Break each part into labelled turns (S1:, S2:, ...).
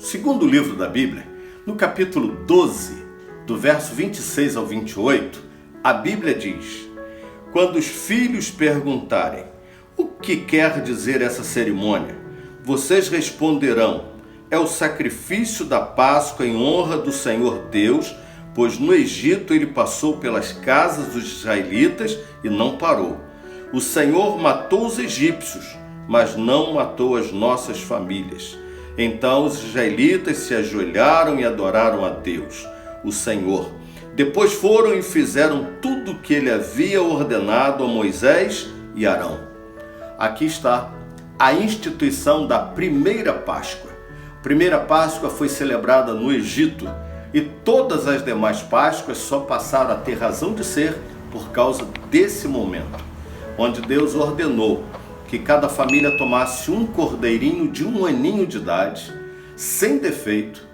S1: segundo livro da Bíblia, no capítulo 12, do verso 26 ao 28, a Bíblia diz: quando os filhos perguntarem o que quer dizer essa cerimônia, vocês responderão: é o sacrifício da Páscoa em honra do Senhor Deus, pois no Egito ele passou pelas casas dos israelitas e não parou. O Senhor matou os egípcios, mas não matou as nossas famílias. Então os israelitas se ajoelharam e adoraram a Deus, o Senhor. Depois foram e fizeram tudo o que ele havia ordenado a Moisés e Arão. Aqui está a instituição da primeira Páscoa. A primeira Páscoa foi celebrada no Egito e todas as demais Páscoas só passaram a ter razão de ser por causa desse momento, onde Deus ordenou que cada família tomasse um cordeirinho de 1 aninho de idade, sem defeito,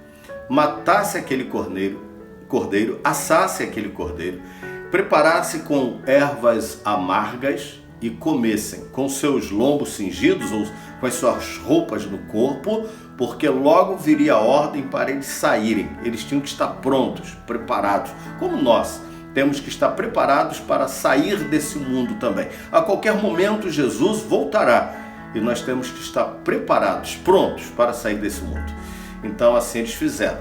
S1: matasse aquele cordeiro, assasse aquele cordeiro, preparasse com ervas amargas e comessem com seus lombos cingidos ou com as suas roupas no corpo, porque logo viria a ordem para eles saírem. Eles tinham que estar prontos, preparados, como nós temos que estar preparados para sair desse mundo também. A qualquer momento Jesus voltará e nós temos que estar preparados, prontos para sair desse mundo. Então assim eles fizeram.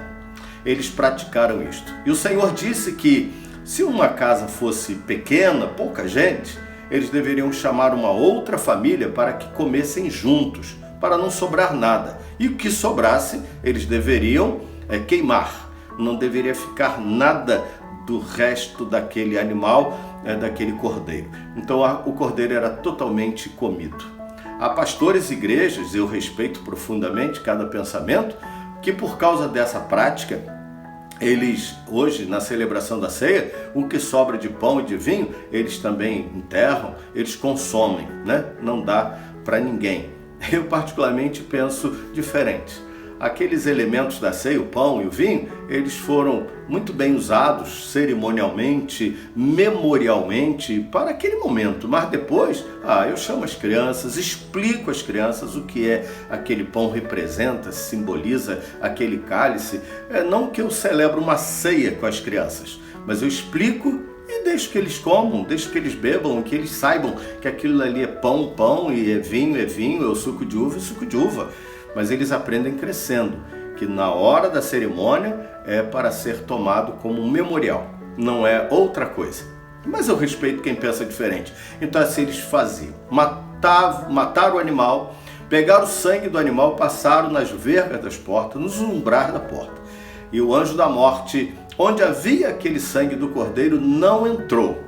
S1: Eles praticaram isto. E o Senhor disse que se uma casa fosse pequena, pouca gente, eles deveriam chamar uma outra família para que comessem juntos, para não sobrar nada. E o que sobrasse, eles deveriam queimar. Não deveria ficar nada do resto daquele animal, daquele cordeiro. Então o cordeiro era totalmente comido. Há pastores e igrejas, eu respeito profundamente cada pensamento, que por causa dessa prática, eles hoje na celebração da ceia, o que sobra de pão e de vinho, eles também enterram, eles consomem, né? Não dá para ninguém. Eu particularmente penso diferente. Aqueles elementos da ceia, o pão e o vinho, eles foram muito bem usados cerimonialmente, memorialmente, para aquele momento. Mas depois, eu chamo as crianças, explico às crianças o que é aquele pão representa, simboliza aquele cálice. Não que eu celebro uma ceia com as crianças, mas eu explico e deixo que eles comam, deixo que eles bebam, que eles saibam que aquilo ali é pão, pão, e é vinho, é o suco de uva, suco de uva. Mas eles aprendem crescendo, que na hora da cerimônia é para ser tomado como um memorial, não é outra coisa. Mas eu respeito quem pensa diferente. Então assim eles faziam, mataram o animal, pegaram o sangue do animal, passaram nas vergas das portas, nos umbrais da porta. E o anjo da morte, onde havia aquele sangue do cordeiro, não entrou,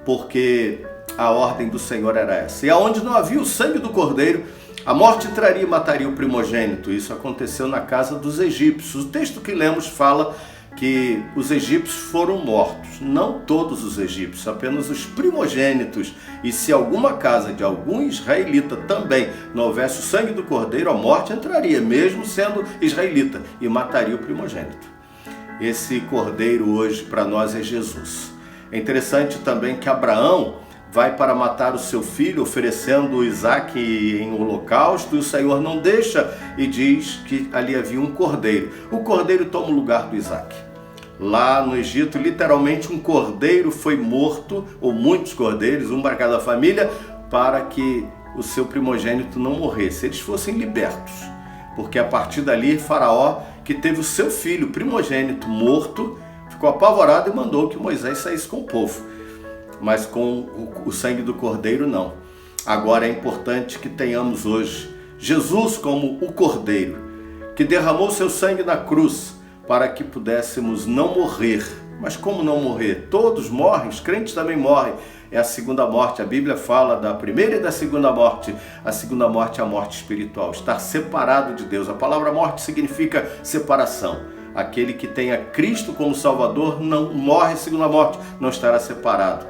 S1: porque a ordem do Senhor era essa. E aonde não havia o sangue do cordeiro, a morte entraria e mataria o primogênito. Isso aconteceu na casa dos egípcios. O texto que lemos fala que os egípcios foram mortos. Não todos os egípcios, apenas os primogênitos. E se alguma casa de algum israelita também não houvesse o sangue do cordeiro, a morte entraria, mesmo sendo israelita, e mataria o primogênito. Esse cordeiro hoje para nós é Jesus. É interessante também que Abraão vai para matar o seu filho, oferecendo Isaque em holocausto, e o Senhor não deixa e diz que ali havia um cordeiro. O cordeiro toma o lugar do Isaque. Lá no Egito, literalmente um cordeiro foi morto, ou muitos cordeiros, um para cada família, para que o seu primogênito não morresse, eles fossem libertos. Porque a partir dali, Faraó, que teve o seu filho primogênito morto, ficou apavorado e mandou que Moisés saísse com o povo. Mas com o sangue do cordeiro não. Agora é importante que tenhamos hoje Jesus como o cordeiro, que derramou seu sangue na cruz para que pudéssemos não morrer. Mas como não morrer? Todos morrem, os crentes também morrem. É a segunda morte. A Bíblia fala da primeira e da segunda morte. A segunda morte é a morte espiritual, estar separado de Deus. A palavra morte significa separação. Aquele que tem a Cristo como Salvador não morre segundo a morte, não estará separado.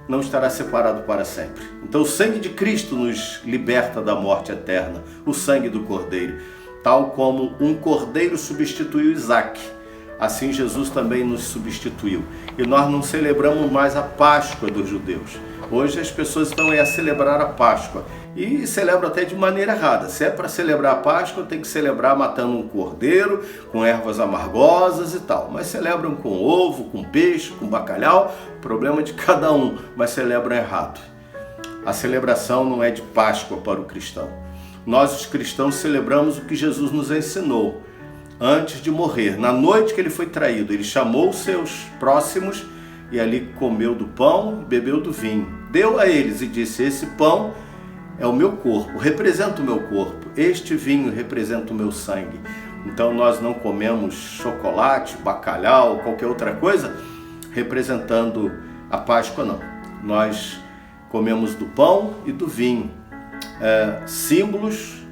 S1: Não estará separado para sempre. Então o sangue de Cristo nos liberta da morte eterna, o sangue do Cordeiro. Tal como um cordeiro substituiu Isaque, assim Jesus também nos substituiu. E nós não celebramos mais a Páscoa dos judeus. Hoje as pessoas estão aí a celebrar a Páscoa e celebram até de maneira errada. Se é para celebrar a Páscoa, tem que celebrar matando um cordeiro, com ervas amargosas e tal. Mas celebram com ovo, com peixe, com bacalhau, problema de cada um, mas celebram errado. A celebração não é de Páscoa para o cristão. Nós, os cristãos, celebramos o que Jesus nos ensinou antes de morrer. Na noite que ele foi traído, ele chamou os seus próximos e ali comeu do pão e bebeu do vinho. Deu a eles e disse: esse pão é o meu corpo, representa o meu corpo. Este vinho representa o meu sangue. Então nós não comemos chocolate, bacalhau, qualquer outra coisa representando a Páscoa, não. Nós comemos do pão e do vinho, símbolos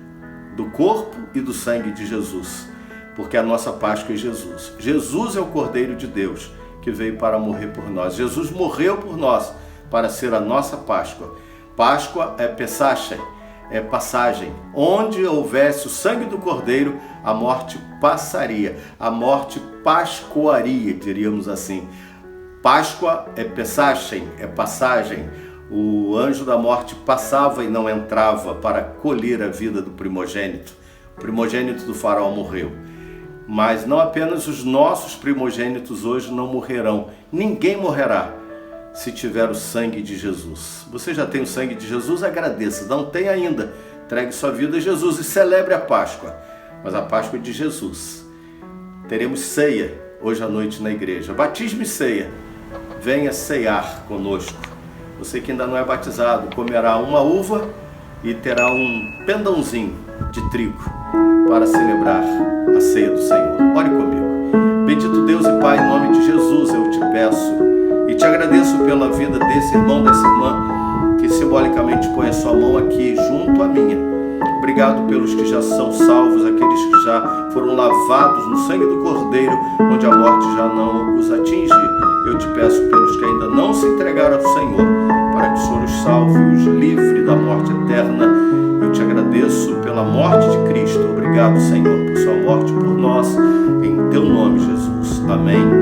S1: do corpo e do sangue de Jesus, porque a nossa Páscoa é Jesus. Jesus é o Cordeiro de Deus que veio para morrer por nós. Jesus morreu por nós para ser a nossa Páscoa. Páscoa é Pesach, é passagem. Onde houvesse o sangue do Cordeiro, a morte passaria, a morte pascoaria, diríamos assim. Páscoa é Pesach, é passagem. O anjo da morte passava e não entrava para colher a vida do primogênito. O primogênito do faraó morreu. Mas não apenas os nossos primogênitos hoje não morrerão. Ninguém morrerá se tiver o sangue de Jesus. Você já tem o sangue de Jesus? Agradeça. Não tem ainda? Entregue sua vida a Jesus e celebre a Páscoa. Mas a Páscoa é de Jesus. Teremos ceia hoje à noite na igreja. Batismo e ceia. Venha ceiar conosco. Você que ainda não é batizado, comerá uma uva e terá um pendãozinho de trigo para celebrar a ceia do Senhor. Ore comigo. Bendito Deus e Pai, em nome de Jesus eu te peço e te agradeço pela vida desse irmão, dessa irmã que simbolicamente põe a sua mão aqui junto à minha. Obrigado pelos que já são salvos, aqueles que já foram lavados no sangue do Cordeiro, onde a morte já não os atinge. Eu te peço pelos que ainda não se entregaram ao Senhor, para que o Senhor os salve e os livre da morte eterna. Eu te agradeço pela morte de Cristo. Obrigado, Senhor, por sua morte por nós. Em teu nome, Jesus. Amém.